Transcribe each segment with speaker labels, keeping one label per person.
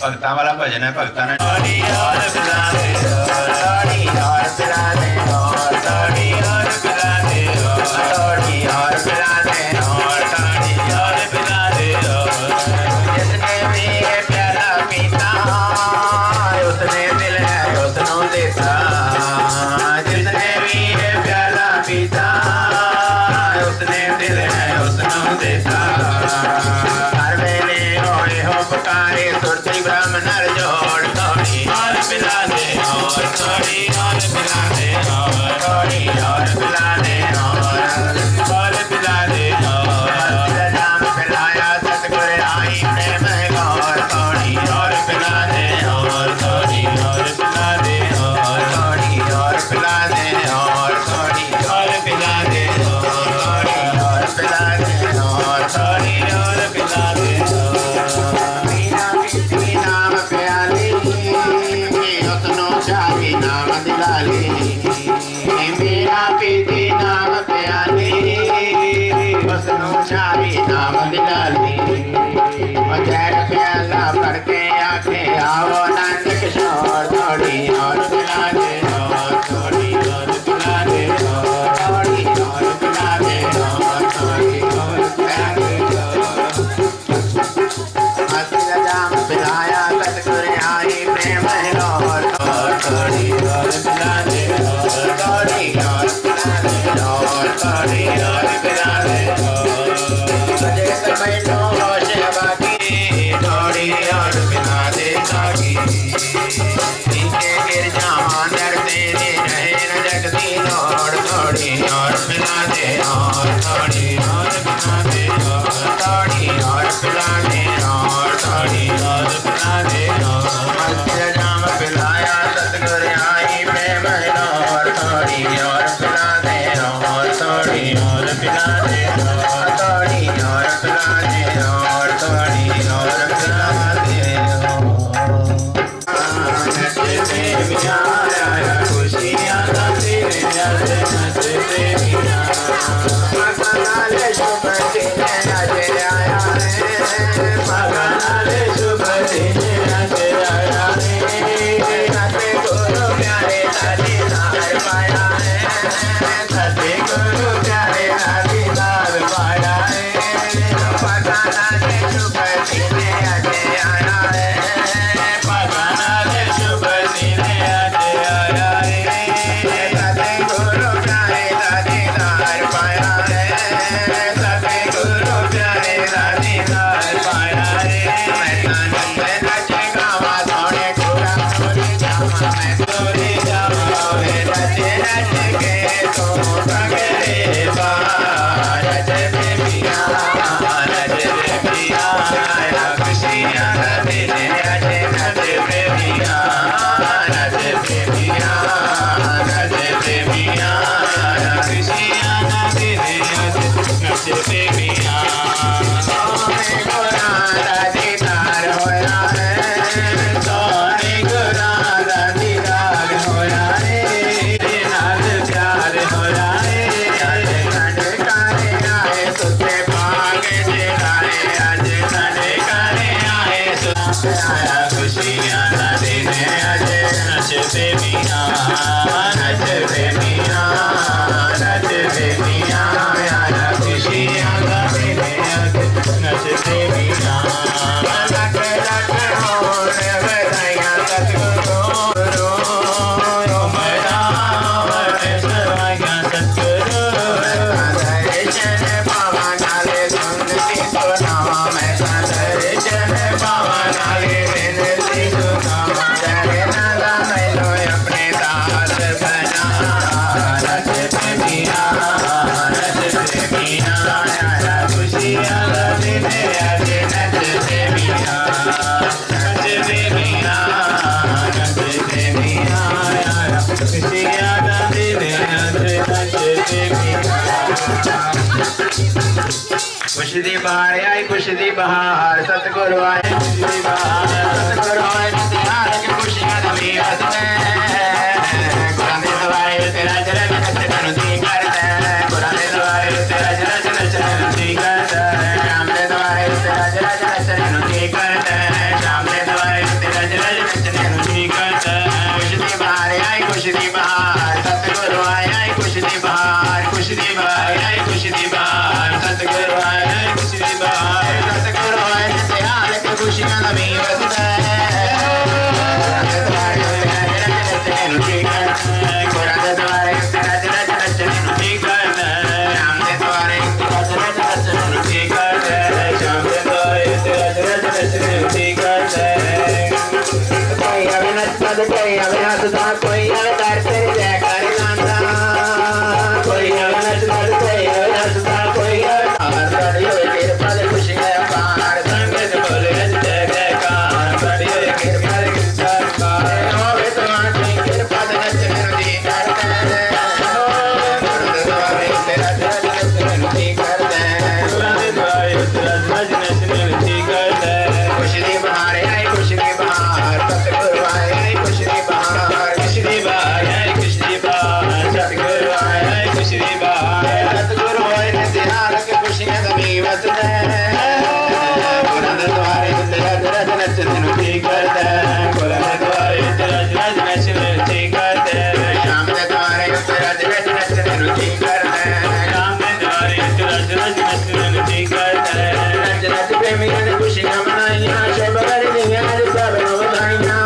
Speaker 1: भक्ता वाला भजन है। भक्ता ने खुशी दी बहार आई खुशी दी बहार सतगुरु आए खुशी दी बहार सतगुरु आए तिहार की खुशियां नवी वसने कुरान दे दवाए तेरा जरा नचन दी करता कुरान दे दवाए तेरा जरा नचन दी करता शाम दे दवाए तेरा जरा नचन दी करता शाम दे दवाए तेरा जरा नचन दी करता खुशी दी बहार आई खुशी दी बहार सतगुरु आए आई खुशी दी बहार खुशी दी बहार आई खुशी दी बहार सतगुरु आए खुशी दी बहार सतगुरु आए तिहार की खुशियां नवी वसने कोई अविनाशदा कोई अवतार तेरे जयकार गांधा कोई अविनाशदा कोई अविनाशदा कोई अवतार बड़ी होए कृपा दे खुशियां अपार संगत बोले जय जयकार बड़ी होए कृपा दे सरकार होवे तुम्हारी कृपा दे नचन दी करते गुरु दे द्वारे तेरा नचन दी करते गुरु दे द्वारे तेरा नचन दी करते खुशी दी बहार आई खुशी दी बहार सतगुरु आए खुशी दी बहार खुशी दी बहार आई खुशी दी बहार सतगुरु आए खुशी दी बहार सतगुरु आए तिहार की खुशियां नवी वसने कुरान दे द्वारे तेरा जरा नचन दी करता कुरान दे द्वारे तेरा जरा नचन दी करता शाम दे द्वारे तेरा जरा नचन दी करता शाम दे द्वारे तेरा जरा नचन दी करता नच नच प्रेमियों ने खुशियां मनाइयां शब गरी दियां सब बधाइयां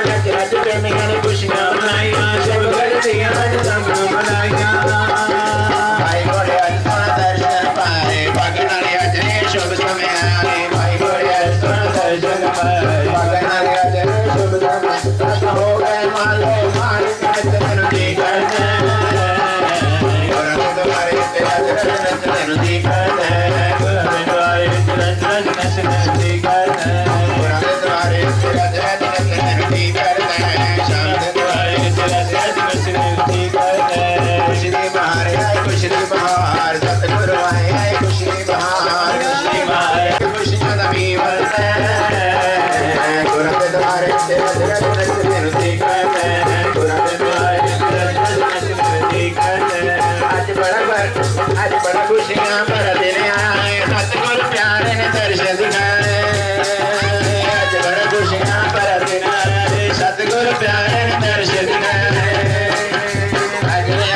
Speaker 1: नच नच प्रेमियों ने खुशियां मनाइयां शब गरी दियां सब बधाइयां भाई घोड़े आज सोना दर्शन पाए भागन वाले आज शुभ समय आए भाई घोड़े आज सोना दर्शन पाए भागन वाले आज शुभ समय हो गए मालो मालिक नचन दी करते कुरान दे द्वारे तेरा जरा नचन दी करते कुरान दे द्वारे तेरा जरा नचन दी करते कुरान दे द्वारे तेरा जरा नचन दी करते शाम दे द्वारे तेरा जरा नचन दी करते खुशी दी बहार आई खुशी दी बहार सतगुरु आए आई खुशी दी बहार खुशी दी बहार खुशियां नवी वसने कुरान दे द्वारे तेरा जरा नचन दी करते कुरान दे द्वारे तेरा जरा नचन दी करते आज बड़ा खुशियां भरा दिन आए सतगुरु प्यारे ने दर्शन दिखाए आज बड़ा खुशियां भरा दिन आए सतगुरु प्यारे ने दर्शन दिखाए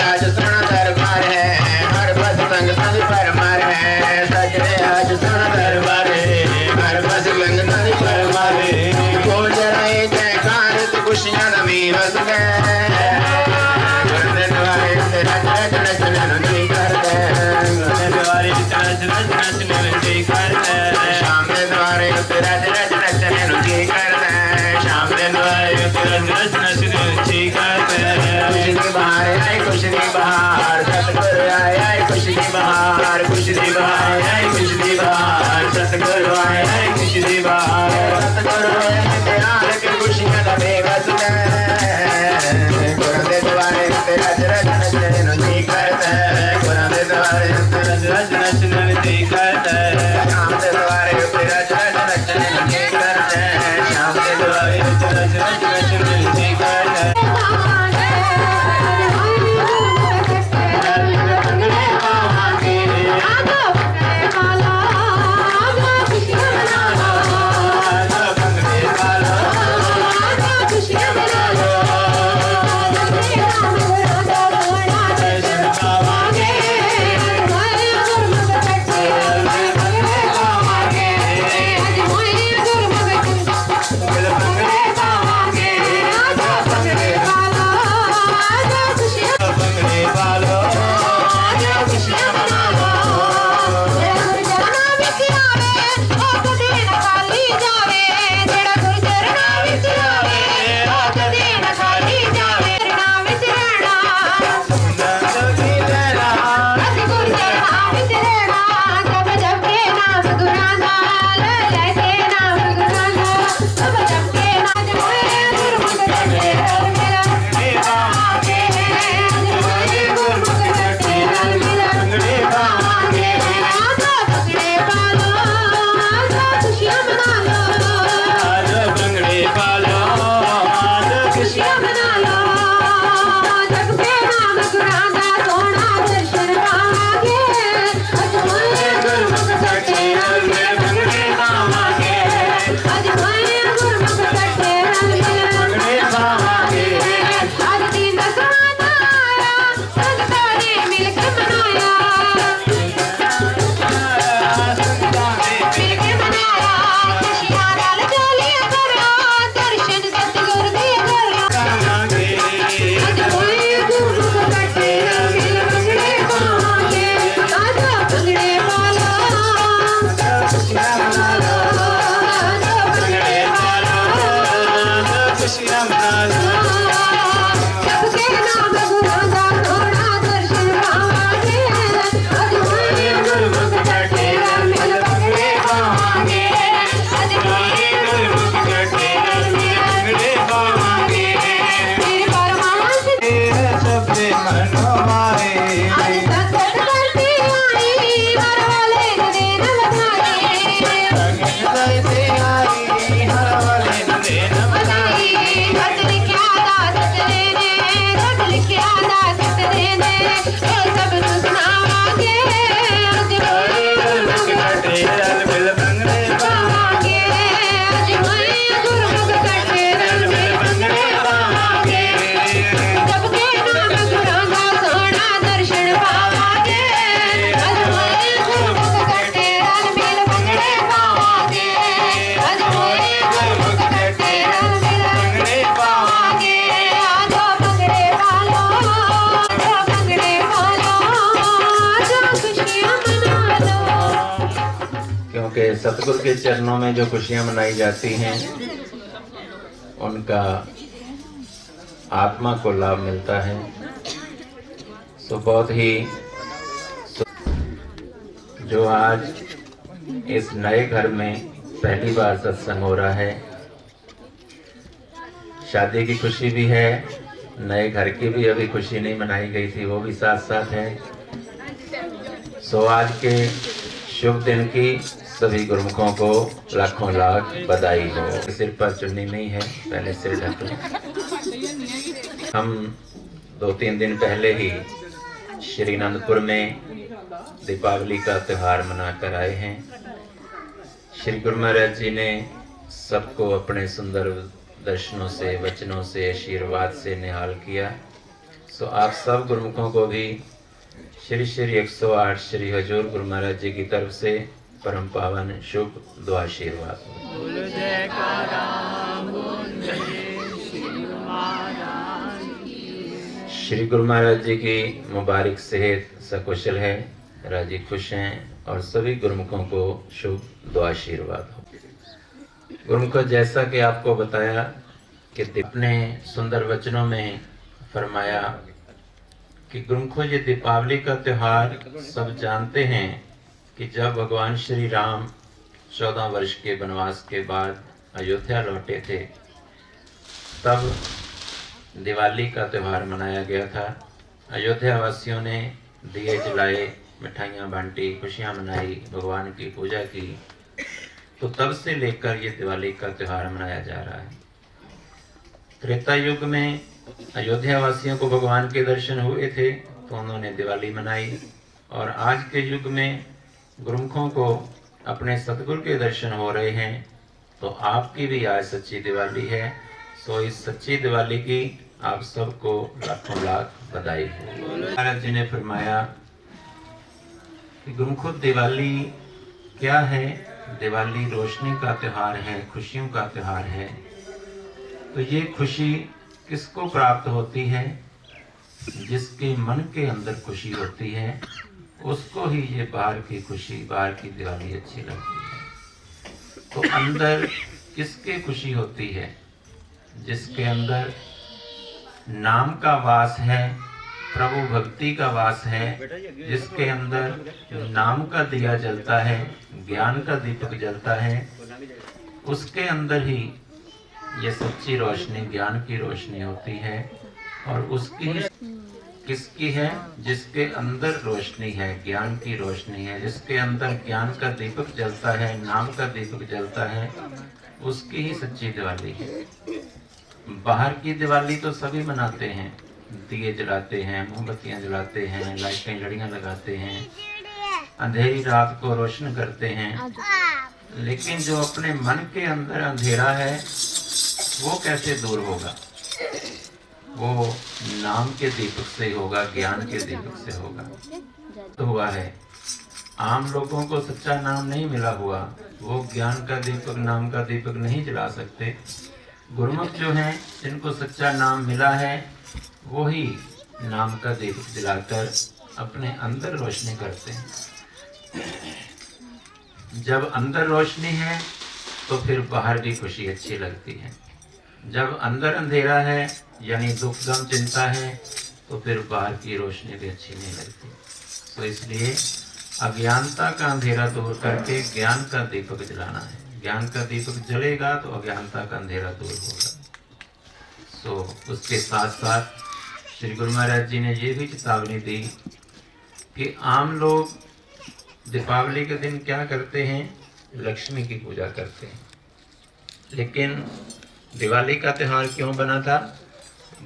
Speaker 1: आज सोना दरबार है हर बस संग संग परमार है सजने आज सोना दरबार है हर बस संग संग परमार है बोल जराए जयकार तो खुशियां नवी वसने गुरु दे द्वारे तेरा जरा नचन दी करते गुरु दे द्वारे तेरा जरा नचन दी करते शाम दे द्वारे तेरा जरा नचन दी करते शाम दे द्वारे तेरा जरा नचन दी करते खुशी दी बहार आई खुशी दी बहार सतगुरु आए आई खुशी दी बहार खुशी दी बहार आई खुशी दी बहार सतगुरु आए आई खुशी दी बहार सतगुरु आए तिहार की खुशियां नवी वसने कुरान दे द्वारे तेरा जरा नचन दी करता कुरान दे द्वारे तेरा जरा नचन दी करता शाम दे द्वारे तेरा जरा नचन दी करता शाम दे द्वारे तेरा जरा नचन दी करता
Speaker 2: आगा
Speaker 1: क्योंकि सतगुरु के चरणों में जो खुशियां मनाई जाती हैं उनका आत्मा को लाभ मिलता है। सो बहुत ही जो आज इस नए घर में पहली बार सत्संग हो रहा है, शादी की खुशी भी है, नए घर की भी अभी खुशी नहीं मनाई गई थी, वो भी साथ साथ है। सो आज के शुभ दिन की सभी गुरुमुखों को लाखों लाख बधाई हो। सिर पर चुन्नी नहीं है, पहले सिर ढक लो। हम 2-3 दिन पहले ही श्री आनंदपुर में दीपावली का त्योहार मनाकर आए हैं। श्री गुरु महाराज जी ने सबको अपने सुंदर दर्शनों से, वचनों से, आशीर्वाद से निहाल किया। सो आप सब गुरुमुखों को भी श्री श्री 108 श्री हजूर गुरु महाराज जी की तरफ से परम पावन शुभ दुआ आशीर्वाद। श्री गुरु महाराज जी की मुबारक सेहत सकुशल है, राजी खुश हैं और सभी गुरुमुखों को शुभ दुआ आशीर्वाद हो। गुरुमुखों, जैसा कि आपको बताया कि अपने सुंदर वचनों में फरमाया कि गुरुमुखों ये दीपावली का त्योहार सब जानते हैं कि जब भगवान श्री राम 14 वर्ष के वनवास के बाद अयोध्या लौटे थे तब दिवाली का त्योहार मनाया गया था। अयोध्या वासियों ने दिए जलाए, मिठाइयाँ बांटी, खुशियाँ मनाई, भगवान की पूजा की। तो तब से लेकर ये दिवाली का त्योहार मनाया जा रहा है। त्रेता युग में अयोध्या वासियों को भगवान के दर्शन हुए थे तो उन्होंने दिवाली मनाई, और आज के युग में गुरुमुखों को अपने सतगुरु के दर्शन हो रहे हैं तो आपकी भी आज सच्ची दिवाली है। सो इस सच्ची दिवाली की आप सबको लाखों लाख बधाई हो। महाराज जी ने फरमाया कि गुरुमुखों दिवाली क्या है? दिवाली रोशनी का त्योहार है, खुशियों का त्योहार है। तो ये खुशी किसको प्राप्त होती है? जिसके मन के अंदर खुशी होती है उसको ही ये बाहर की खुशी, बाहर की दिवाली अच्छी लगती है। तो अंदर किसके खुशी होती है? जिसके अंदर नाम का वास है, प्रभु भक्ति का वास है, जिसके अंदर नाम का दिया जलता है, ज्ञान का दीपक जलता है, उसके अंदर ही ये सच्ची रोशनी, ज्ञान की रोशनी होती है। और उसकी किसकी है? जिसके अंदर रोशनी है, ज्ञान की रोशनी है, जिसके अंदर ज्ञान का दीपक जलता है, नाम का दीपक जलता है, उसकी ही सच्ची दिवाली है। बाहर की दिवाली तो सभी मनाते हैं, दिए जलाते हैं, मोमबत्तियां जलाते हैं, लाइटें लड़ियां लगाते हैं, अंधेरी रात को रोशन करते हैं। लेकिन जो अपने मन के अंदर अंधेरा है वो कैसे दूर होगा? वो नाम के दीपक से होगा, ज्ञान के दीपक से होगा। तो हुआ है आम लोगों को सच्चा नाम नहीं मिला हुआ, वो ज्ञान का दीपक, नाम का दीपक नहीं जला सकते। गुरुमुख जो हैं जिनको सच्चा नाम मिला है वो ही नाम का दीपक जलाकर अपने अंदर रोशनी करते हैं। जब अंदर रोशनी है तो फिर बाहर भी खुशी अच्छी लगती है। जब अंदर अंधेरा है यानी दुख गम चिंता है तो फिर बाहर की रोशनी भी अच्छी नहीं लगती। तो इसलिए अज्ञानता का अंधेरा दूर करके ज्ञान का दीपक जलाना है। ज्ञान का दीपक जलेगा तो अज्ञानता का अंधेरा दूर होगा। सो उसके साथ साथ
Speaker 2: श्री गुरु महाराज जी ने ये भी चेतावनी दी कि आम लोग दीपावली के दिन क्या करते हैं, लक्ष्मी की पूजा करते हैं। लेकिन दिवाली का त्यौहार क्यों बना था?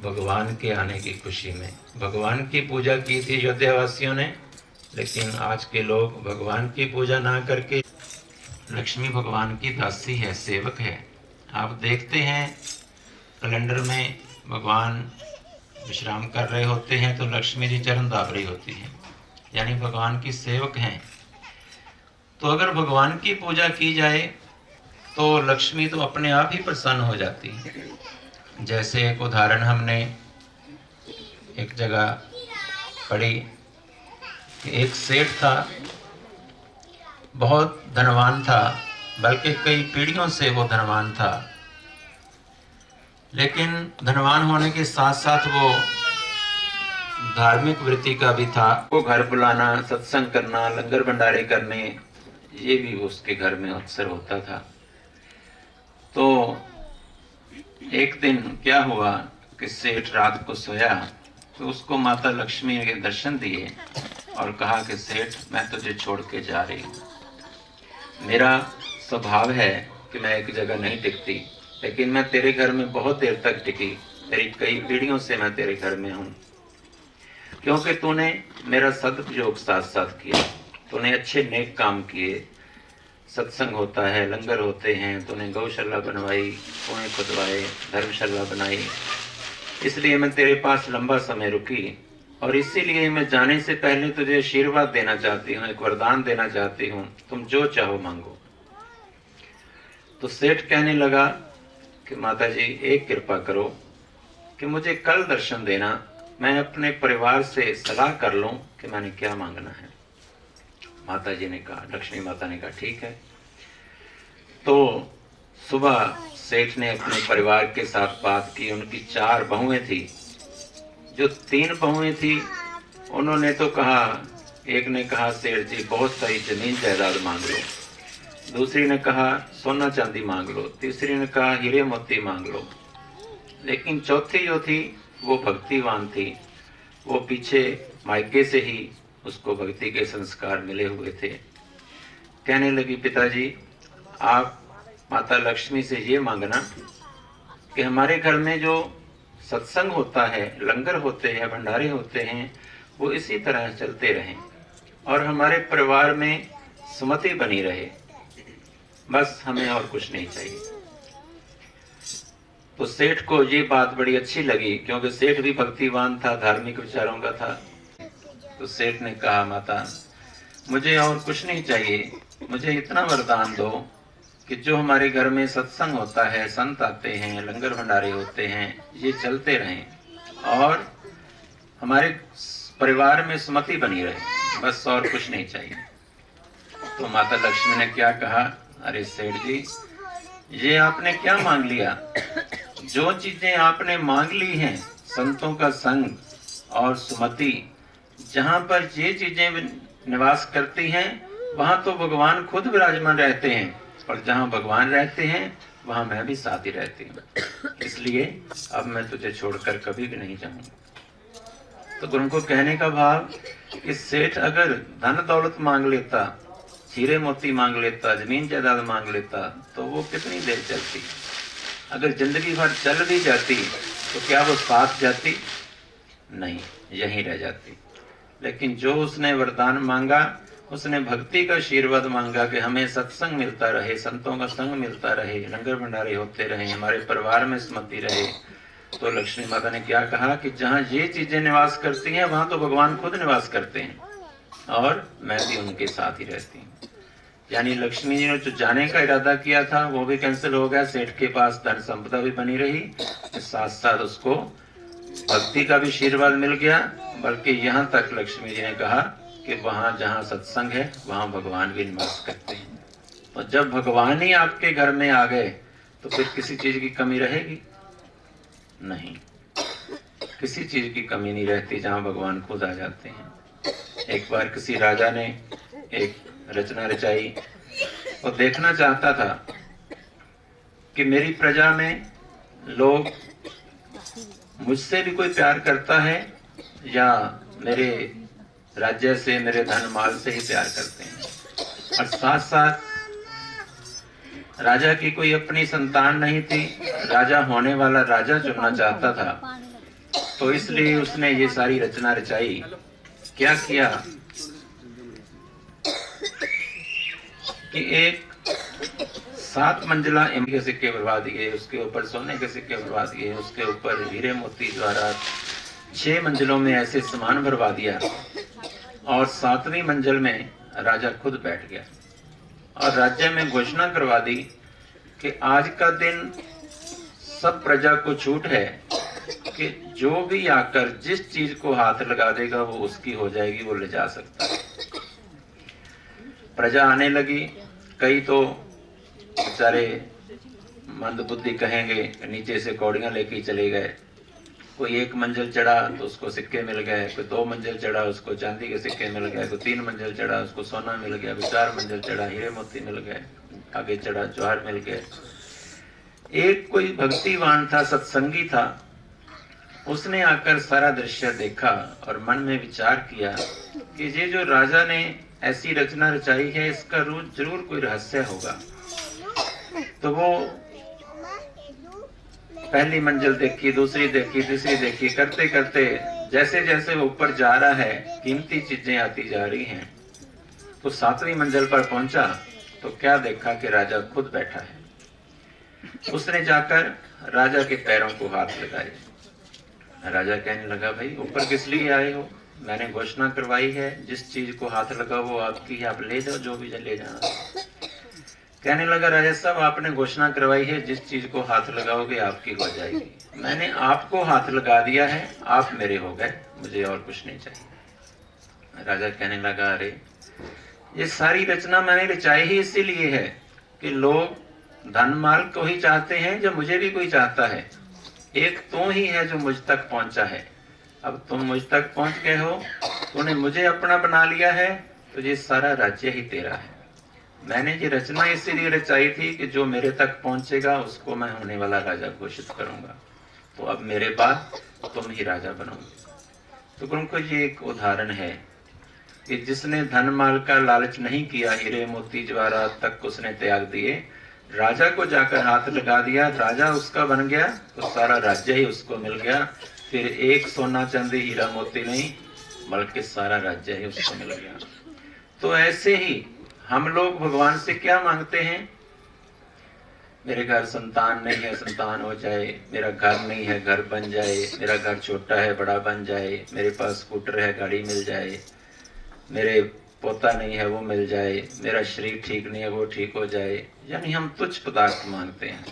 Speaker 2: भगवान के आने की खुशी में भगवान की पूजा की थी अयोध्या वासियों ने। लेकिन आज के लोग भगवान की पूजा ना करके, लक्ष्मी भगवान की दासी है, सेवक है। आप देखते हैं कैलेंडर में भगवान विश्राम कर रहे होते हैं तो लक्ष्मी जी चरण दाब रही होती है, यानी भगवान की सेवक हैं। तो अगर भगवान की पूजा की जाए तो लक्ष्मी तो अपने आप ही प्रसन्न हो जाती है। जैसे एक उदाहरण हमने एक जगह पढ़ी कि एक सेठ था, बहुत धनवान था, बल्कि कई पीढ़ियों से वो धनवान था। लेकिन धनवान होने के साथ साथ वो धार्मिक वृत्ति का भी था। वो घर बुलाना, सत्संग करना, लंगर भंडारे करने, ये भी उसके घर में अक्सर होता था। तो एक दिन क्या हुआ कि सेठ रात को सोया तो उसको माता लक्ष्मी के दर्शन दिए और कहा कि सेठ, मैं तुझे छोड़ के जा रही हूँ। मेरा स्वभाव है कि मैं एक जगह नहीं टिकती, लेकिन मैं तेरे घर में बहुत देर तक टिकी। मेरी कई पीढ़ियों से मैं तेरे घर में हूँ, क्योंकि तूने मेरा सदुपयोग साथ साथ किया। तूने अच्छे नेक काम किए, सत्संग होता है, लंगर होते हैं, तूने गौशाला बनवाई, कुएं खुदवाए, धर्मशाला बनाई। इसलिए मैं तेरे पास लंबा समय रुकी और इसीलिए मैं जाने से पहले तुझे आशीर्वाद देना चाहती हूँ, एक वरदान देना चाहती हूँ, तुम जो चाहो मांगो। तो सेठ कहने लगा कि माता जी, एक कृपा करो कि मुझे कल दर्शन देना, मैं अपने परिवार से सलाह कर लूं कि मैंने क्या मांगना है। माता जी ने कहा, लक्ष्मी माता ने कहा ठीक है। तो सुबह सेठ ने अपने परिवार के साथ बात की। उनकी 4 बहुएं थी। जो 3 बहुएं थी उन्होंने तो कहा, एक ने कहा सेठ जी बहुत सारी जमीन जायदाद मांग लो, दूसरी ने कहा सोना चांदी मांग लो, तीसरी ने कहा हीरे मोती मांग लो। लेकिन चौथी जो थी वो भक्तिवान थी। वो पीछे मायके से ही उसको भक्ति के संस्कार मिले हुए थे। कहने लगी, पिताजी आप माता लक्ष्मी से ये मांगना कि हमारे घर में जो सत्संग होता है, लंगर होते हैं, भंडारे होते हैं, वो इसी तरह चलते रहें और हमारे परिवार में सुमति बनी रहे। बस हमें और कुछ नहीं चाहिए। तो सेठ को ये बात बड़ी अच्छी लगी, क्योंकि सेठ भी भक्तिवान था, धार्मिक विचारों का था। तो सेठ ने कहा, माता मुझे और कुछ नहीं चाहिए, मुझे इतना वरदान दो कि जो हमारे घर में सत्संग होता है, संत आते हैं, लंगर भंडारे होते हैं, ये चलते रहें और हमारे परिवार में सुमति बनी रहे, बस और कुछ नहीं चाहिए। तो माता लक्ष्मी ने क्या कहा, अरे सेठ जी, ये आपने क्या मांग लिया? जो चीजें आपने मांग ली हैं, संतों का संग और सुमति, जहाँ पर ये चीजें निवास करती हैं वहां तो भगवान खुद विराजमान रहते हैं, और जहाँ भगवान रहते हैं वहां मैं भी साथ ही रहती हूँ। इसलिए अब मैं तुझे छोड़कर कभी भी नहीं जाऊंगा। तो गुरु को कहने का भाव कि सेठ अगर धन दौलत मांग लेता, हीरे मोती मांग लेता, जमीन जायदाद मांग लेता, तो वो कितनी देर चलती। अगर जिंदगी भर चल भी जाती तो क्या वो साथ जाती? नहीं, यहीं रह जाती। लेकिन जो उसने वरदान मांगा, उसने भक्ति का आशीर्वाद मांगा कि हमें सत्संग मिलता रहे, संतों का संग मिलता रहे, लंगर भंडारे होते रहे, हमारे परिवार में सुमति रहे। तो लक्ष्मी माता ने क्या कहा कि जहाँ ये चीजें निवास करती हैं वहां तो भगवान खुद निवास करते हैं और मैं भी उनके साथ ही रहती हूँ। यानी लक्ष्मी जी ने जो जाने का इरादा किया था वो भी कैंसिल हो गया। सेठ के पास धन संपदा भी बनी रही, साथ साथ उसको भक्ति का भी आशीर्वाद मिल गया। बल्कि यहाँ तक लक्ष्मी जी ने कहा कि वहां जहाँ सत्संग है वहां भगवान भी निवास करते हैं। और जब भगवान ही आपके घर में आ गए तो फिर किसी चीज की कमी रहेगी नहीं, किसी चीज की कमी नहीं रहती जहाँ भगवान खुद आ जाते हैं। एक बार किसी राजा ने एक रचना रचाई, वो देखना चाहता था कि मेरी प्रजा में लोग मुझसे भी कोई प्यार करता है या मेरे राज्य से, मेरे धन माल से ही प्यार करते हैं। और साथ साथ राजा की कोई अपनी संतान नहीं थी, राजा होने वाला राजा चुनना चाहता था, तो इसलिए उसने ये सारी रचना रचाई। क्या किया कि एक 7 मंजिला इमली के सिक्के बनवा दिए, उसके ऊपर सोने के सिक्के बनवा दिए, उसके ऊपर हीरे मोती द्वारा 6 मंजिलों में ऐसे सामान भरवा दिया, और 7वीं मंजिल में राजा खुद बैठ गया और राज्य में घोषणा करवा दी कि आज का दिन सब प्रजा को छूट है कि जो भी आकर जिस चीज को हाथ लगा देगा वो उसकी हो जाएगी, वो ले जा सकता है। प्रजा आने लगी। कई तो बेचारे मंदबुद्धि कहेंगे, नीचे से कौड़ियां लेके चले गए। कोई 1 मंजिल चढ़ा तो उसको सिक्के मिल गए, कोई 2 मंजिल चढ़ा उसको चांदी के सिक्के मिल गए, कोई 3 मंजिल चढ़ा उसको सोना मिल गया, कोई 4 मंजिल चढ़ा हीरे मोती मिल गए, आगे चढ़ा जवाहर मिल गए। एक कोई भक्तिवान था, सत्संगी था, उसने आकर सारा दृश्य देखा और मन में विचार किया कि ये जो राजा ने ऐसी रचना रचाई है, इसका जरूर कोई रहस्य होगा। तो वो पहली मंजिल देखी, दूसरी देखी, तीसरी देखी, करते करते जैसे जैसे वो ऊपर जा रहा है, कीमती चीजें आती जा रही हैं। तो 7वीं मंजिल पर पहुंचा तो क्या देखा कि राजा खुद बैठा है। उसने जाकर राजा के पैरों को हाथ लगाए। राजा कहने लगा, भाई ऊपर किस लिए आए हो? मैंने घोषणा करवाई है, जिस चीज को हाथ लगा वो आपकी है, आप ले जाओ जो भी ले जाना। कहने लगा, राजा साहब आपने घोषणा करवाई है, जिस चीज को हाथ लगाओगे आपकी हो जाएगी। मैंने आपको हाथ लगा दिया है, आप मेरे हो गए, मुझे और कुछ नहीं चाहिए। राजा कहने लगा, अरे ये सारी रचना मैंने रचाई ही इसीलिए है कि लोग धन माल को ही चाहते हैं, जो मुझे भी कोई चाहता है। एक तू ही है जो मुझ तक पहुंचा है। अब तुम मुझ तक पहुंच गए हो, तूने मुझे अपना बना लिया है, तो ये सारा राज्य ही तेरा है। मैंने ये रचना इसीलिए रचाई थी कि जो मेरे तक पहुंचेगा उसको मैं होने वाला राजा घोषित करूंगा। तो अब मेरे बाद तुम ही राजा बनोगे। तो गुरुमुखो ये एक उदाहरण है कि जिसने धन माल का लालच नहीं किया, हीरे मोती जवाहरात तक उसने त्याग दिए, राजा को जाकर हाथ लगा दिया, राजा उसका बन गया, तो सारा राज्य ही उसको मिल गया। फिर एक सोना चांदी हीरा मोती नहीं, बल्कि सारा राज्य ही उसको मिल गया। तो ऐसे ही हम लोग भगवान से क्या मांगते हैं? मेरे घर संतान नहीं है, संतान हो जाए। मेरा घर नहीं है, घर बन जाए। मेरा घर छोटा है, बड़ा बन जाए। मेरे पास स्कूटर है, गाड़ी मिल जाए। मेरे पोता नहीं है, वो मिल जाए। मेरा शरीर ठीक नहीं है, वो ठीक हो जाए। यानी हम तुच्छ पदार्थ मांगते हैं।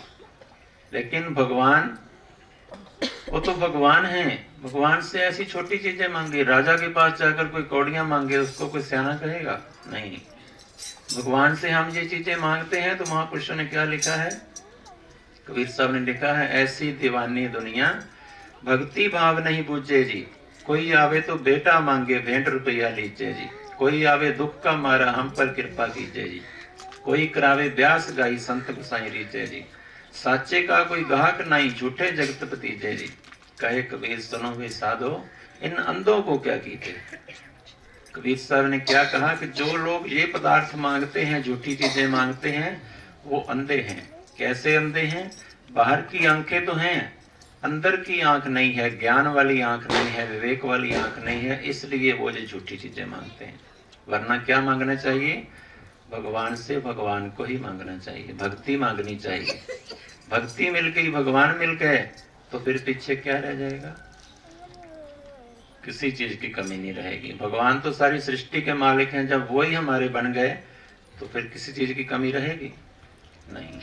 Speaker 2: लेकिन भगवान, वो तो भगवान है, भगवान से ऐसी छोटी चीजें मांगे। राजा के पास जाकर कोई कौड़ियां मांगे, उसको कोई सियाना कहेगा? नहीं। भगवान से हम ये चीजें मांगते हैं तो महापुरुषों ने क्या लिखा है? कबीर साहब ने लिखा है, ऐसी दीवानी दुनिया भक्ति भाव नहीं बूझे जी। कोई आवे तो बेटा मांगे, भेंट रुपया लीजिए जी। कोई आवे दुख का मारा, हम पर कृपा कीजिए जी। कोई करावे ब्यास गाई, संत गुसाई रीजे जी। साचे का कोई गाहक नहीं, झूठे जगत पतीजे जी। कहे कबीर सुनो वे साधो, इन अंधों को क्या कीजिए। कबीर साहब ने क्या कहा कि जो लोग ये पदार्थ मांगते हैं, झूठी चीजें मांगते हैं, वो अंधे हैं। कैसे अंधे हैं? बाहर की आंखें तो हैं, अंदर की आंख नहीं है, ज्ञान वाली आंख नहीं है, विवेक वाली आंख नहीं है, इसलिए वो ये झूठी चीजें मांगते हैं। वरना क्या मांगना चाहिए? भगवान से भगवान को ही मांगना चाहिए, भक्ति मांगनी चाहिए। भक्ति मिल गई, भगवान मिल गए, तो फिर पीछे क्या रह जाएगा? किसी चीज की कमी नहीं रहेगी। भगवान तो सारी सृष्टि के मालिक हैं, जब वो ही हमारे बन गए तो फिर किसी चीज की कमी रहेगी नहीं।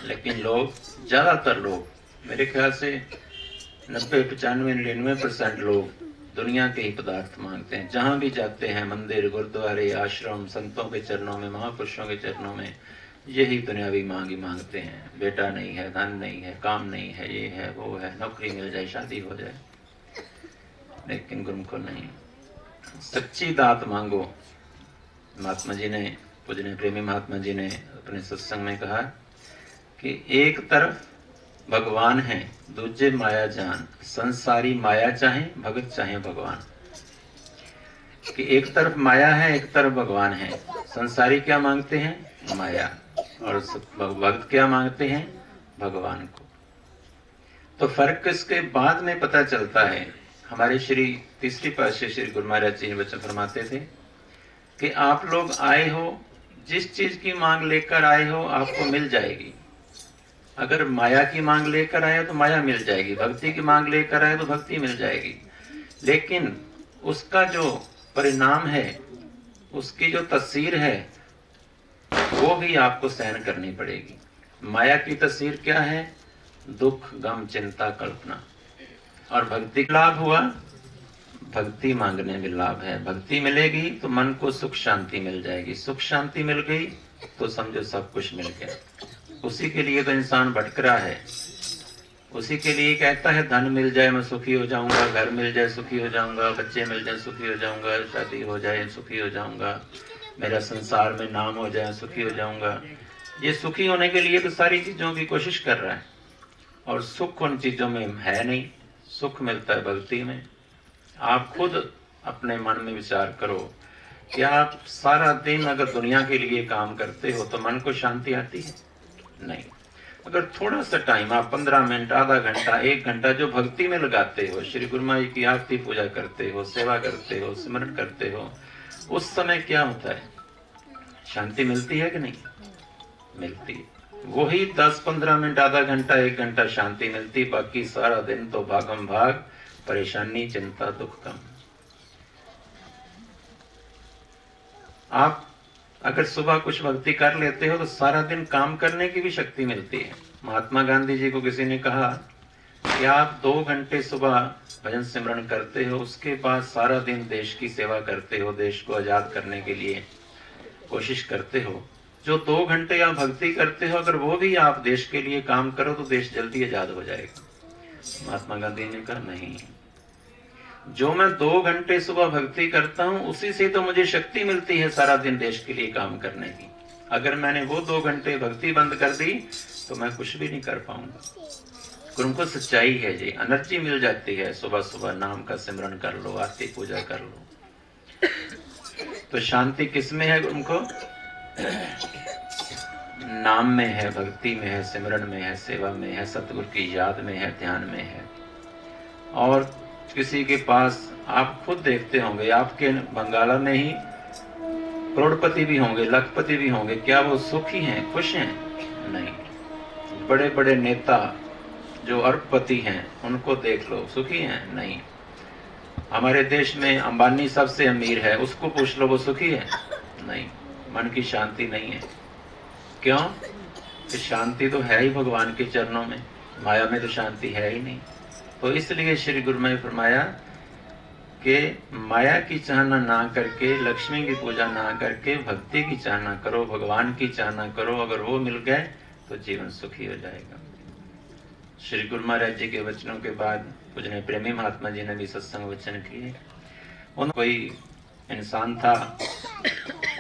Speaker 2: लेकिन लोग, ज्यादातर लोग, मेरे ख्याल से 90, 95, 99% लोग दुनिया के ही पदार्थ मांगते हैं। जहां भी जाते हैं, मंदिर, गुरुद्वारे, आश्रम, संतों के चरणों में, महापुरुषों के चरणों में, यही दुनियावी मांग ही मांगते हैं। बेटा नहीं है, धन नहीं है, काम नहीं है, ये है, वो है, नौकरी मिल जाए, शादी हो जाए। लेकिन गुरुमुखो नहीं, सच्ची दात मांगो। महात्मा जी ने, पूजनीय प्रेमी महात्मा जी ने अपने सत्संग में कहा कि एक तरफ भगवान है दूजे माया जान, संसारी माया चाहे भगत चाहे भगवान। कि एक तरफ माया है एक तरफ भगवान है। संसारी क्या मांगते हैं? माया। और भक्त क्या मांगते हैं? भगवान को। तो फर्क इसके बाद में पता चलता है। हमारे श्री तीसरी पातशाही श्री गुरु महाराज जी वचन फरमाते थे कि आप लोग आए हो, जिस चीज की मांग लेकर आए हो आपको मिल जाएगी। अगर माया की मांग लेकर आए तो माया मिल जाएगी, भक्ति की मांग लेकर आए तो भक्ति मिल जाएगी। लेकिन उसका जो परिणाम है, उसकी जो तस्वीर है, वो भी आपको सहन करनी पड़ेगी। माया की तस्वीर क्या है? दुख, गम, चिंता, कल्पना। और भक्ति लाभ हुआ, भक्ति मांगने में लाभ है। भक्ति मिलेगी तो मन को सुख शांति मिल जाएगी, सुख शांति मिल गई तो समझो सब कुछ मिल गया। उसी के लिए तो इंसान भटक रहा है, उसी के लिए कहता है धन मिल जाए मैं सुखी हो जाऊंगा, घर मिल जाए सुखी हो जाऊंगा, बच्चे मिल जाए सुखी हो जाऊंगा, शादी हो जाए सुखी हो जाऊंगा, मेरा संसार में नाम हो जाए सुखी हो जाऊंगा। ये सुखी होने के लिए तो सारी चीजों की कोशिश कर रहा है, और सुख उन चीजों में है नहीं। सुख मिलता है भक्ति में। आप खुद अपने मन में विचार करो कि आप सारा दिन अगर दुनिया के लिए काम करते हो तो मन को शांति आती है? नहीं। अगर थोड़ा सा टाइम आप 15 मिनट, आधा घंटा, 1 घंटा जो भक्ति में लगाते हो, श्री गुरु महाराज की आरती पूजा करते हो, सेवा करते हो, स्मरण करते हो, उस समय क्या होता है? शांति मिलती है कि नहीं? मिलती है। वही 10-15 मिनट, आधा घंटा, 1 घंटा शांति मिलती, बाकी सारा दिन तो भागम भाग, परेशानी, चिंता, दुख कम। आप अगर सुबह कुछ भक्ति कर लेते हो तो सारा दिन काम करने की भी शक्ति मिलती है। महात्मा गांधी जी को किसी ने कहा कि आप 2 घंटे सुबह भजन सिमरन करते हो, उसके बाद सारा दिन देश की सेवा करते हो, देश को आजाद करने के लिए कोशिश करते हो। जो 2 घंटे आप भक्ति करते हो, अगर वो भी आप देश के लिए काम करो तो देश जल्दी आजाद हो जाएगा। महात्मा गांधी ने कहा नहीं, जो मैं 2 घंटे सुबह भक्ति करता हूं उसी से तो मुझे शक्ति मिलती है सारा दिन देश के लिए काम करने की। अगर मैंने वो 2 घंटे भक्ति बंद कर दी तो मैं कुछ भी नहीं कर पाऊंगा। उनको सच्चाई है जी, एनर्जी मिल जाती है। सुबह सुबह नाम का सिमरन कर लो, आरती पूजा कर लो, तो शांति किस में है? उनको नाम में है, भक्ति में है, सिमरन में है, सेवा में है, सतगुरु की याद में है, ध्यान में है। और किसी के पास आप खुद देखते होंगे, आपके बंगाला में ही करोड़पति भी होंगे, लखपति भी होंगे, क्या वो सुखी हैं, खुश हैं? नहीं। बड़े बड़े नेता जो अरबपति हैं उनको देख लो, सुखी हैं? नहीं। हमारे देश में अंबानी सबसे अमीर है, उसको पूछ लो वो सुखी है? नहीं। मन की शांति नहीं है। क्यों? कि शांति तो है ही भगवान के चरणों में, माया में तो शांति है ही नहीं। तो इसलिए श्री गुरु ने फरमाया कि माया की चाहना ना करके, लक्ष्मी की पूजा ना करके, भक्ति की चाहना करो, भगवान की चाहना करो। अगर वो मिल गए तो जीवन सुखी हो जाएगा। श्री गुरु महाराज जी के वचनों के बाद पूजनीय प्रेमी महात्मा जी ने भी सत्संग वचन किए। उन कोई इंसान था,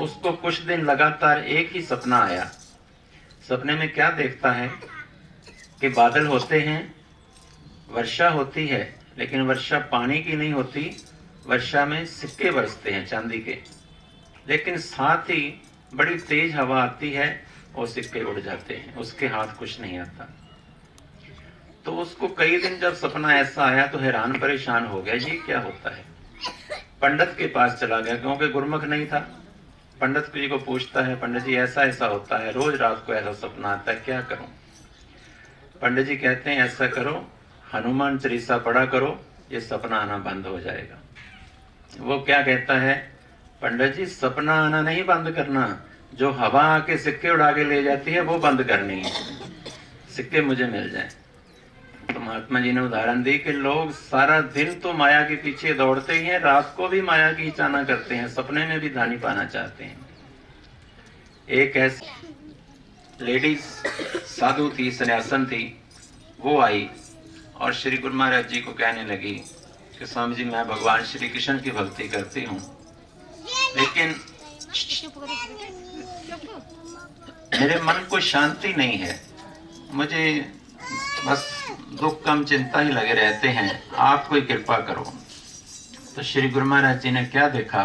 Speaker 2: उसको कुछ दिन लगातार एक ही सपना आया। सपने में क्या देखता है कि बादल होते हैं, वर्षा होती है, लेकिन वर्षा पानी की नहीं होती, वर्षा में सिक्के बरसते हैं चांदी के, लेकिन साथ ही बड़ी तेज हवा आती है और सिक्के उड़ जाते हैं, उसके हाथ कुछ नहीं आता। तो उसको कई दिन जब सपना ऐसा आया तो हैरान परेशान हो गया, ये क्या होता है। पंडित के पास चला गया, क्योंकि गुरमुख नहीं था। पंडित जी को पूछता है, पंडित जी ऐसा ऐसा होता है, रोज रात को ऐसा सपना आता है, क्या करूं? पंडित जी कहते हैं ऐसा करो, हनुमान चालीसा पढ़ा करो, ये सपना आना बंद हो जाएगा। वो क्या कहता है, पंडित जी सपना आना नहीं बंद करना, जो हवा आके सिक्के उड़ा के ले जाती है वो बंद करनी है, सिक्के मुझे मिल जाए। तो महात्मा जी ने उदाहरण दी कि लोग सारा दिन तो माया के पीछे दौड़ते ही हैं, रात को भी माया की चाहना करते हैं, सपने में भी धानी पाना चाहते हैं। एक ऐसी लेडीज साधु थी, सन्यासन थी, वो आई और श्री गुरु महाराज जी को कहने लगी कि स्वामी जी मैं भगवान श्री कृष्ण की भक्ति करती हूँ, लेकिन मेरे मन को शांति नहीं है, मुझे बस दुख कम चिंता ही लगे रहते हैं, आप कोई कृपा करो। तो श्री गुरु महाराज जी ने क्या देखा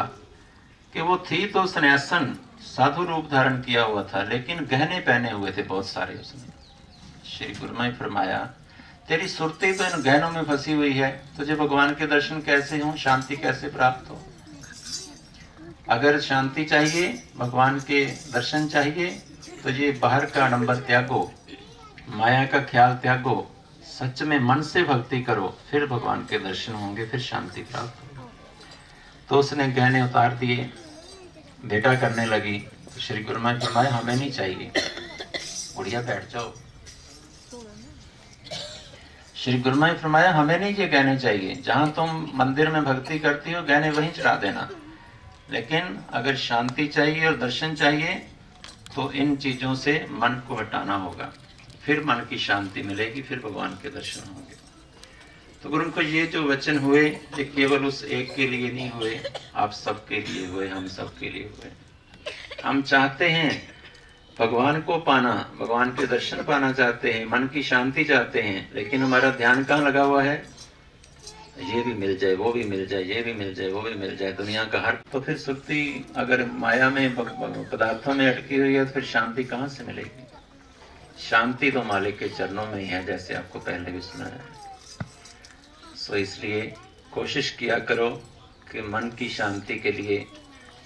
Speaker 2: कि वो थी तो सन्यासन साधु रूप धारण किया हुआ था, लेकिन गहने पहने हुए थे बहुत सारे उसने। श्री गुरु ने फरमाया, तेरी सुरती तो इन गहनों में फंसी हुई है, तुझे भगवान के दर्शन कैसे हो, शांति कैसे प्राप्त हो? अगर शांति चाहिए, भगवान के दर्शन चाहिए, तो ये बाहर का आडंबर त्यागो, माया का ख्याल त्यागो, सच में मन से भक्ति करो, फिर भगवान के दर्शन होंगे, फिर शांति प्राप्त होगी। तो उसने गहने उतार दिए, बेटा करने लगी। तो श्री गुरु महाराज फरमाया, हमें नहीं चाहिए, बुढ़िया बैठ जाओ। श्री गुरु महाराज फरमाया, हमें नहीं ये गहने चाहिए, जहां तुम मंदिर में भक्ति करती हो गहने वहीं चढ़ा देना, लेकिन अगर शांति चाहिए और दर्शन चाहिए तो इन चीजों से मन को हटाना होगा, फिर मन की शांति मिलेगी, फिर भगवान के दर्शन होंगे। तो गुरु को ये जो वचन हुए, ये केवल उस एक के लिए नहीं हुए, आप सबके लिए हुए, हम सबके लिए हुए। हम चाहते हैं भगवान को पाना, भगवान के दर्शन पाना चाहते हैं, मन की शांति चाहते हैं, लेकिन हमारा ध्यान कहाँ लगा हुआ है? ये भी मिल जाए, वो भी मिल जाए, ये भी मिल जाए, वो भी मिल जाए, दुनिया का हर। तो फिर सुक्ति अगर माया में पदार्थों में अटकी हुई है तो फिर शांति कहाँ से मिलेगी? शांति तो मालिक के चरणों में ही है, जैसे आपको पहले भी सुना है। सो इसलिए कोशिश किया करो कि मन की शांति के लिए,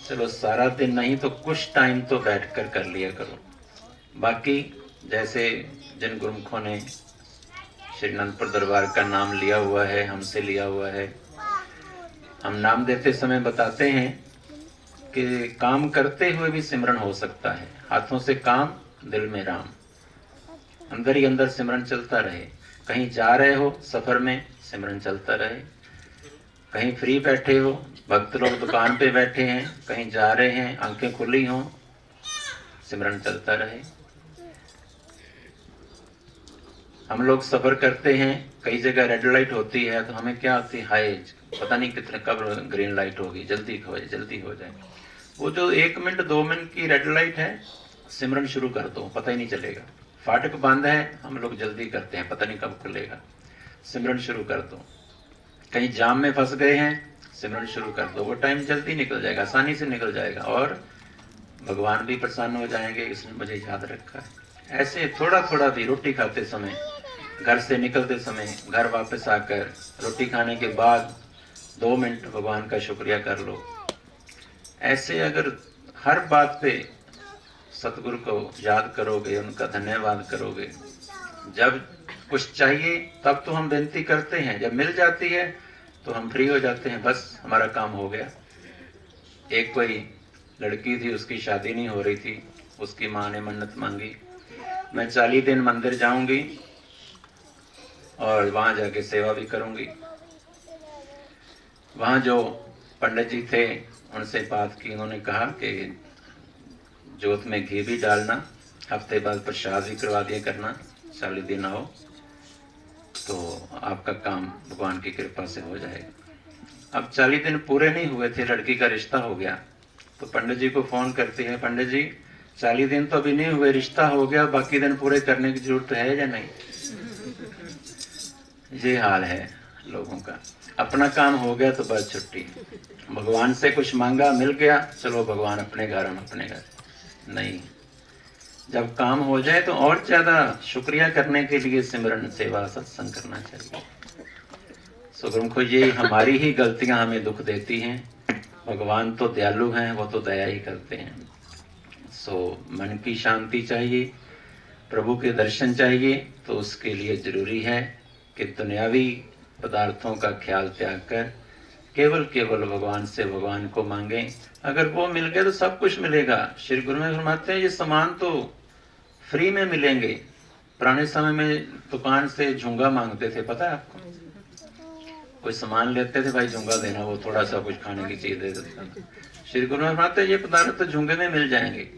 Speaker 2: चलो सारा दिन नहीं तो कुछ टाइम तो बैठकर कर लिया करो। बाकी जैसे जिन गुरुमुखों ने श्री अनंतपुर दरबार का नाम लिया हुआ है, हमसे लिया हुआ है, हम नाम देते समय बताते हैं कि काम करते हुए भी सिमरन हो सकता है। हाथों से काम, दिल में राम, अंदर ही अंदर सिमरन चलता रहे। कहीं जा रहे हो सफर में, सिमरन चलता रहे। कहीं फ्री बैठे हो, भक्त लोग दुकान पे बैठे हैं, कहीं जा रहे हैं, आंखें खुली हों, सिमरन चलता रहे। हम लोग सफर करते हैं, कई जगह रेड लाइट होती है तो हमें क्या होती है, हाय पता नहीं कितने कब ग्रीन लाइट होगी, जल्दी हो जाए, जल्दी हो जाए। वो जो 1 मिनट 2 मिनट की रेड लाइट है, सिमरन शुरू कर दो, पता ही नहीं चलेगा। फाटक बंद है, हम लोग जल्दी करते हैं, पता नहीं कब खुलेगा, सिमरन शुरू कर दो। कहीं जाम में फंस गए हैं, सिमरन शुरू कर दो, वो टाइम जल्दी निकल जाएगा, आसानी से निकल जाएगा, और भगवान भी प्रसन्न हो जाएंगे। इसने मुझे याद रखा है। ऐसे थोड़ा थोड़ा भी, रोटी खाते समय, घर से निकलते समय, घर वापस आकर, रोटी खाने के बाद 2 मिनट भगवान का शुक्रिया कर लो। ऐसे अगर हर बात पे सतगुरु को याद करोगे, उनका धन्यवाद करोगे, जब कुछ चाहिए तब तो हम विनती करते हैं, जब मिल जाती है तो हम फ्री हो जाते हैं, बस हमारा काम हो गया। एक कोई लड़की थी, उसकी शादी नहीं हो रही थी, उसकी माँ ने मन्नत मांगी, मैं 40 दिन मंदिर जाऊंगी और वहां जाके सेवा भी करूंगी। वहां जो पंडित जी थे उनसे बात की, उन्होंने कहा कि जोत में घी भी डालना, हफ्ते बाद प्रसाद भी करवा दिया करना, 40 दिन आओ तो आपका काम भगवान की कृपा से हो जाएगा। अब 40 दिन पूरे नहीं हुए थे, लड़की का रिश्ता हो गया। तो पंडित जी को फोन करती है, पंडित जी 40 दिन तो अभी नहीं हुए, रिश्ता हो गया, बाकी दिन पूरे करने की जरूरत है या नहीं? ये हाल है लोगों का। अपना काम हो गया तो बस छुट्टी, भगवान से कुछ मांगा मिल गया, चलो भगवान अपने घर, हम अपने घर। नहीं, जब काम हो जाए तो और ज्यादा शुक्रिया करने के लिए सिमरन, सेवा, सत्संग करना चाहिए। सो गुरुमुखो, ये हमारी ही गलतियां हमें दुख देती हैं। भगवान तो दयालु हैं, वो तो दया ही करते हैं। सो मन की शांति चाहिए, प्रभु के दर्शन चाहिए, तो उसके लिए जरूरी है कि दुनियावी पदार्थों का ख्याल त्याग कर केवल केवल भगवान से भगवान को मांगे। अगर वो मिल गए तो सब कुछ मिलेगा। श्री गुरु में फरमाते हैं ये सामान तो फ्री में मिलेंगे। पुराने समय में दुकान से झुंगा मांगते थे, पता है आपको? कोई सामान लेते थे, भाई झुंगा देना, वो थोड़ा सा कुछ खाने की चीज दे देता था। श्री गुरु में फरमाते हैं ये पदार्थ तो झुंगे में मिल जाएंगे,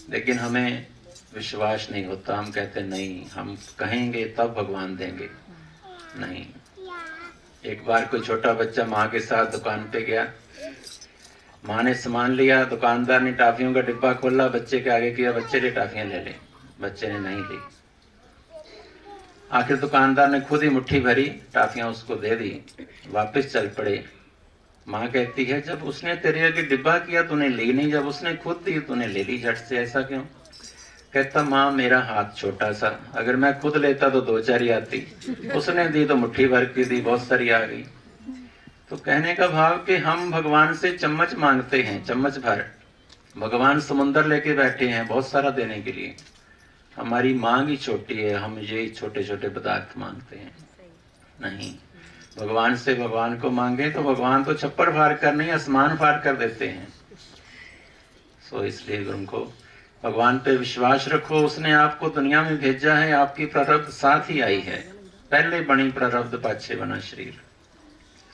Speaker 2: लेकिन हमें विश्वास नहीं होता। हम कहते नहीं, हम कहेंगे तब भगवान देंगे। नहीं, एक बार कोई छोटा बच्चा माँ के साथ दुकान पे गया, माँ ने सामान लिया, दुकानदार ने टॉफियों का डिब्बा खोला, बच्चे के आगे किया, बच्चे ने टॉफियां ले ले, बच्चे ने नहीं ली। आखिर दुकानदार ने खुद ही मुट्ठी भरी टाफियां उसको दे दी, वापस चल पड़े। माँ कहती है जब उसने तेरे आगे डिब्बा किया तूने ली नहीं, जब उसने खुद दी तूने ले ली झट से, ऐसा क्यों? कहता माँ मेरा हाथ छोटा सा, अगर मैं खुद लेता तो 2-4 ही आती, उसने दी तो मुट्ठी भर की दी, बहुत सारी आ गई। तो कहने का भाव कि हम भगवान से चम्मच मांगते हैं, चम्मच भर, भगवान समुंदर लेके बैठे हैं बहुत सारा देने के लिए, हमारी मांग ही छोटी है, हम ये छोटे छोटे पदार्थ मांगते हैं। नहीं, भगवान से भगवान को मांगे तो भगवान तो छप्पर फाड़ कर नहीं आसमान फाड़ कर देते हैं। सो इसलिए गुरु को भगवान पे विश्वास रखो, उसने आपको दुनिया में भेजा है, आपकी प्रारब्ध साथ ही आई है, पहले बनी प्रारब्ध पाछे बना शरीर।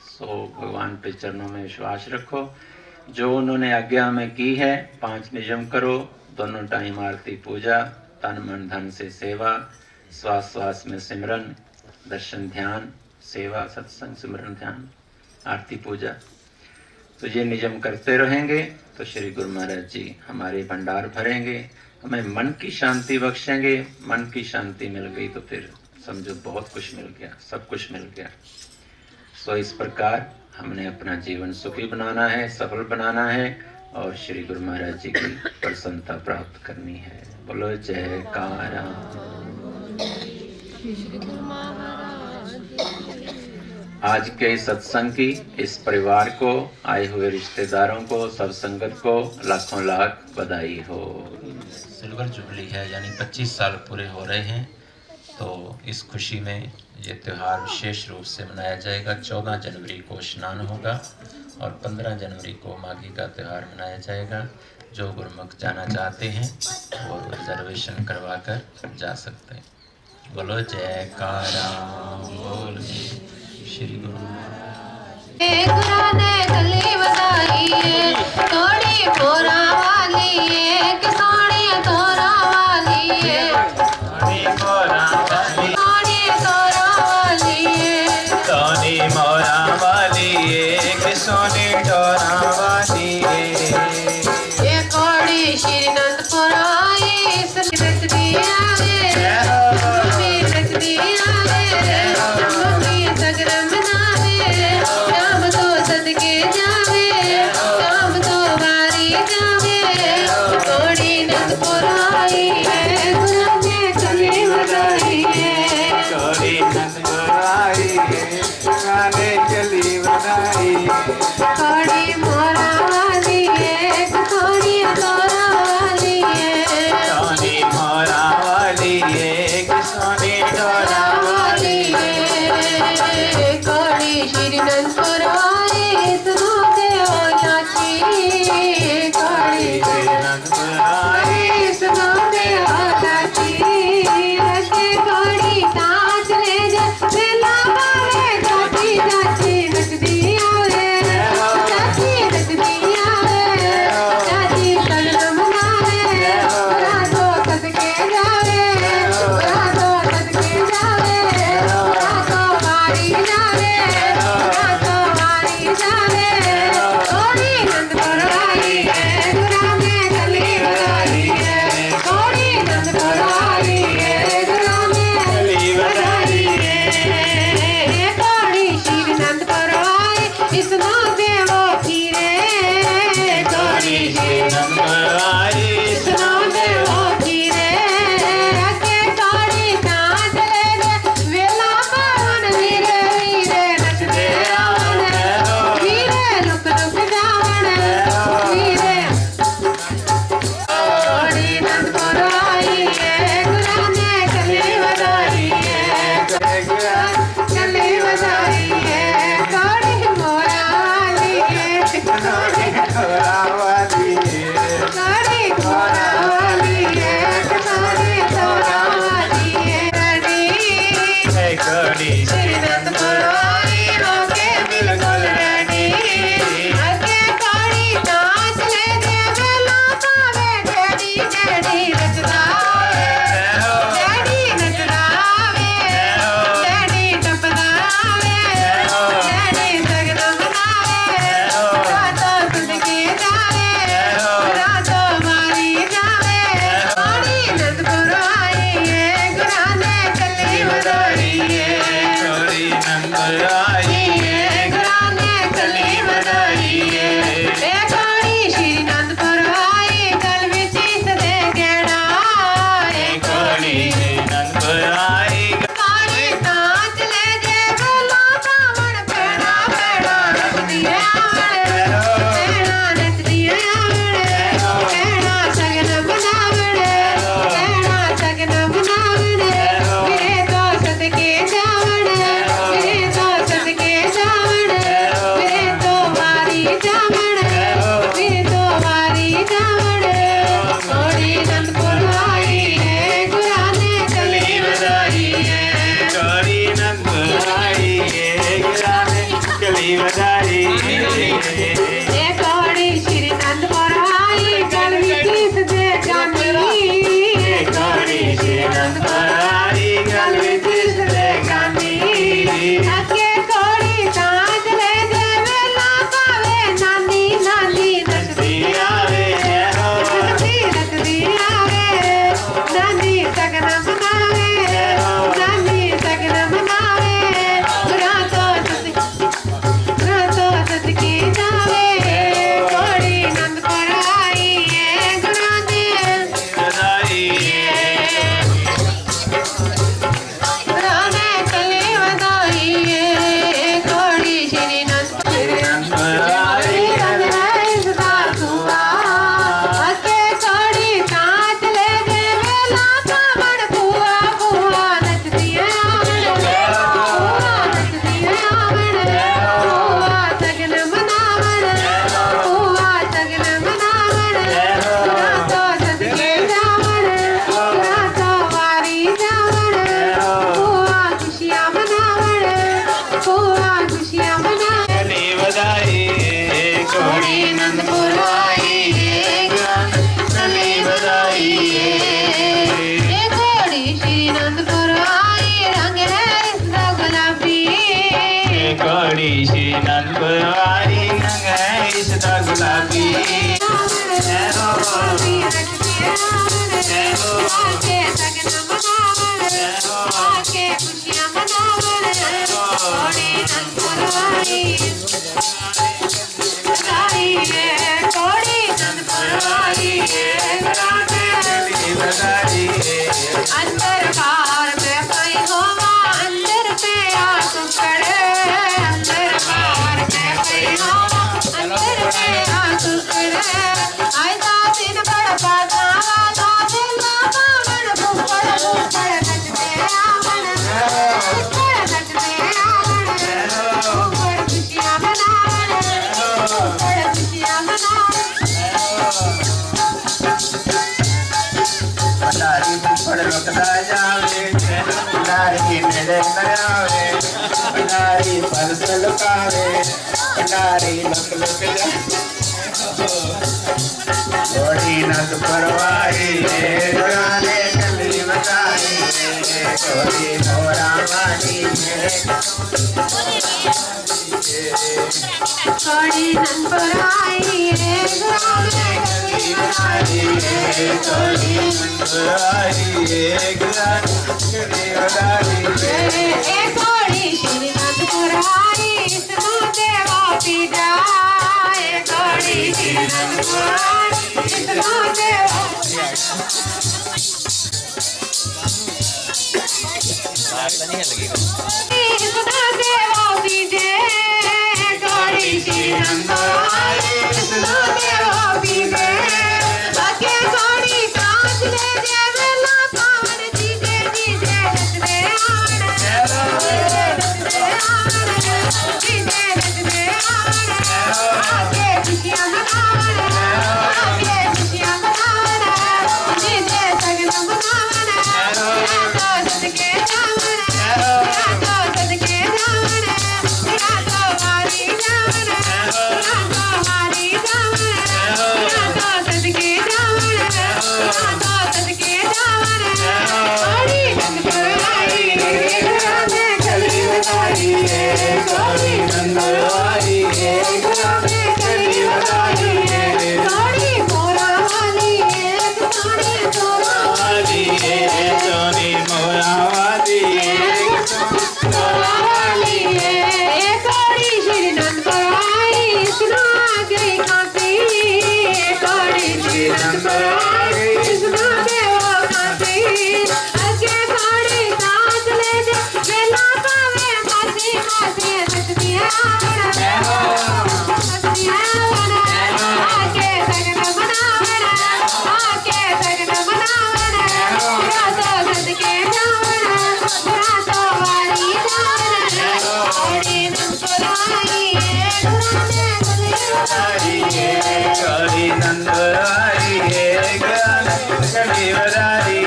Speaker 2: सो भगवान पे चरणों में विश्वास रखो, जो उन्होंने आज्ञा में की है 5 नियम करो, दोनों टाइम आरती पूजा, तन मन धन से सेवा, श्वास श्वास में सिमरन, दर्शन ध्यान, सेवा सत्संग सिमरन ध्यान, आरती पूजा, तो ये नियम करते रहेंगे तो श्री गुरु महाराज जी हमारे भंडार भरेंगे, हमें मन की शांति बख्शेंगे। मन की शांति मिल गई तो फिर समझो बहुत कुछ मिल गया, सब कुछ मिल गया। सो इस प्रकार हमने अपना जीवन सुखी बनाना है, सफल बनाना है और श्री गुरु महाराज जी की प्रसन्नता प्राप्त करनी है। बोलो जयकारा। आज के इस सत्संग की इस परिवार को, आए हुए रिश्तेदारों को, सब संगत को लाखों लाख बधाई हो। सिल्वर जुबली है, यानी 25 साल पूरे हो रहे हैं, तो इस खुशी में ये त्यौहार विशेष रूप से मनाया जाएगा। 14 जनवरी को स्नान होगा और 15 जनवरी को माघी का त्यौहार मनाया जाएगा। जो गुरुमुख जाना चाहते हैं वो रिजर्वेशन करवा कर जा सकते हैं। बोलो जयकारा, बोल श्री गुरु
Speaker 3: ने गली बधाई थोड़ी पोरा वाली किसानी तोरा वाली
Speaker 1: सोनी मोरा वाली, सोनी मोरा वाली, सोनी डोरा वाली,
Speaker 3: ये कोड़ी श्रीनंदपुर आई रच दिया रे, रच दिया रे, मम्मी सगरम नावे, काम तो सदके जावे, काम तो बारी जावे, कोड़ी नंदपुर आई है, गुरु ने गली बधाई है,
Speaker 1: सोनी नंदपुर आई, गाने गली बनाई,
Speaker 3: कोड़ी मोरा वाली है, कोड़ी तोरा वाली है,
Speaker 1: सोनी मोरा वाली, सोनी डोरा वाली,
Speaker 3: कोड़ी श्रीनंदपुर आई सुनो देव चाची, कोड़ी
Speaker 1: नंदपुर आई,
Speaker 3: सुनो देव चाची, रखे कोड़ी नाच ले जा बेला बारे चाची, चाची नच दिया रे, चाची नच दिया रे, चाची सगरम नावे, रातो सदके जावे, रातो सदके जावे, रातो बारी जावे, रातो बारी जावे, कोड़ी नंदपुर आई है, गुरा में गली बधाई है, कोड़ी नंदपुर आई है, गुरा में
Speaker 1: गली बनाई,
Speaker 3: कोड़ी श्रीनंदपुर आई इस नाते वो खीरे, कोड़ी
Speaker 1: नंदपुर आई,
Speaker 3: इस नाते वो खीरे, अके कोड़ी नाच ले दे वेला पावन वीरे वीरे नचते रावण, वीरे लुक लुक जावण, वीरे कोड़ी नंदपुर आई है, गुरा ने गली बधाई है, गली बधाई है, कोड़ी मोरा वाली है, कोड़ी
Speaker 1: डोरा वाली,
Speaker 3: कोड़ी मोरा वाली है, कोड़ी तोरा वाली है, रानी
Speaker 1: कोड़ी
Speaker 3: श्रीनंदपुर आई होके बिल्कुल रानी, आगे कोड़ी नाच ले दे बेला पावे, डैडी डैडी नचदा वे, डैडी नचदा वे, डैडी टपदा वे, डैडी सगरम नावे, रातो
Speaker 1: सदा गुलाबी
Speaker 3: आके सगन मनावन आके खुशियां मनावन कोड़ी नंदपुरवाई बधाई है कोड़ी नंदपुरवाई
Speaker 1: बधाई
Speaker 3: अंदर बाहर में कोई होवा अंदर पे आंसू पड़े अंदर बाहर में कोई होवा अंदर पे आंसू पड़े आए दिन बड़ बागावा दा दिल बावन भूपड़ नचते आवन भूपड़ नचते आवन भूपड़ खुशियां मनावन भूपड़ खुशियां मनावन
Speaker 1: भंडारी फुफड़ लुकदा जावे भंडारी नेड़े न आवे भंडारी परस लुकावे भंडारी लुक लुक जावे कोड़ी नंद परवाई गाने कली बजाई कोड़ी मोरा वाली
Speaker 3: कोड़ी नंदपुराई रे गाने कली बजाई
Speaker 1: कोड़ी परवाई गाने कली
Speaker 3: ए कोड़ी श्री नंदपुराई इसको देवा पीड़ा ए कोड़ी श्री नंदपुराई इसको देवा इसको देवा पीड़े कोड़ी श्री नंदपुराई इसको देवा पीड़े आके कोड़ी कांच ले दे वेला पावन जीजे जीजे नचते आवन जीजे नचते आवन आके खुशियां मनावन आके खुशियां मनावन जीजे सगन मनावन तो सदके जावन तो सदके जावन तो मारी जावन तो मारी जावन तो सदके जावन तो सदके जावन कोड़ी नंदपुरवाई गाने कली बजाई कोड़ी नंदपुरवाई गाने कली बजाई कोड़ी मोरा वाली कोड़ी मोरा वाली
Speaker 1: सोनी मोरा वाली
Speaker 3: वाली कोड़ी श्री नंदपुरवाई सुना गई कांती कोड़ी श्री नंदपुरवाई सुना देवा कांती आगे कोड़ी कांच ले दे बेला पावे मासी मासी नचती आवन नचती आवन आके सगन मनावन आके सगन मनावन रातो सदके जावन रातो वाली जावन कोड़ी नंदपुरवाई गाने कली बजाई
Speaker 1: कोड़ी नंदपुरवाई गाने कली बजाई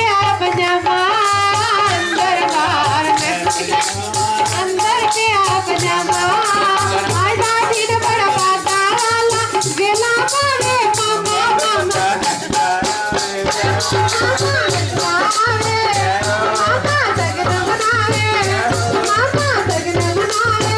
Speaker 3: प्यार पजामा अंदर बाहर में अंदर प्यार पजामा आजा दिन बड़ा पाता वाला बेला पावे मामा मामा मामा सगन मनावे मामा सगन मनावे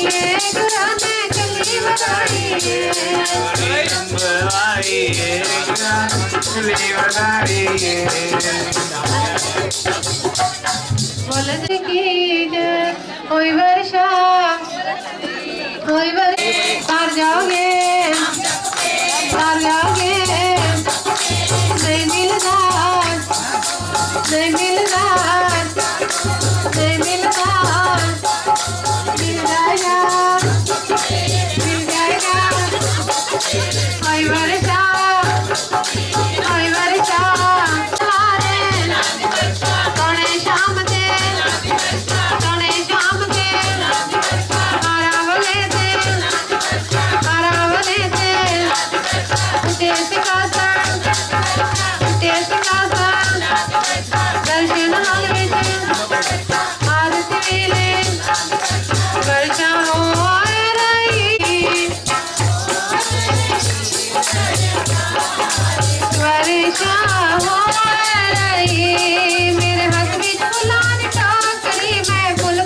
Speaker 3: गुरु ने कली बोल की जय कोई वर्षा कोई पार जाओगे नहीं मिलना नहीं मिलना नहीं मिलना मिल जाएगा कोई वर्षा सोने शाम के आरावले थे देश का दर्शन आरती मिले वर्षा हो रही मेरे हक बिच फुलां दी टोकरी मैं फुल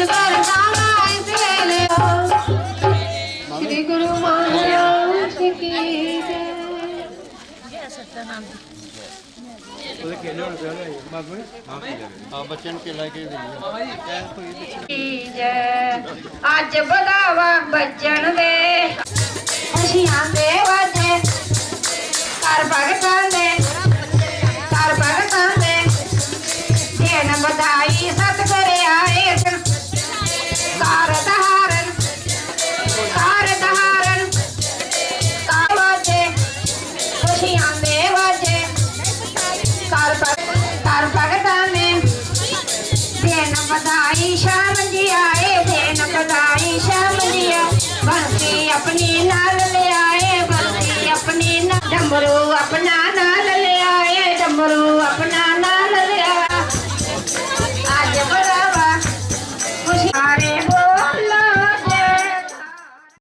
Speaker 3: बरसावां इस वेले श्री गुरु महाराज की जय
Speaker 4: अज बधावा बजन दे
Speaker 3: खुशियां दे वाजे
Speaker 4: कर भगतां दे देन बधाई सतगुर आए कार दहारन वाजे खुशियां दे वाजे कर भगतां दे देन बधाई शाम जी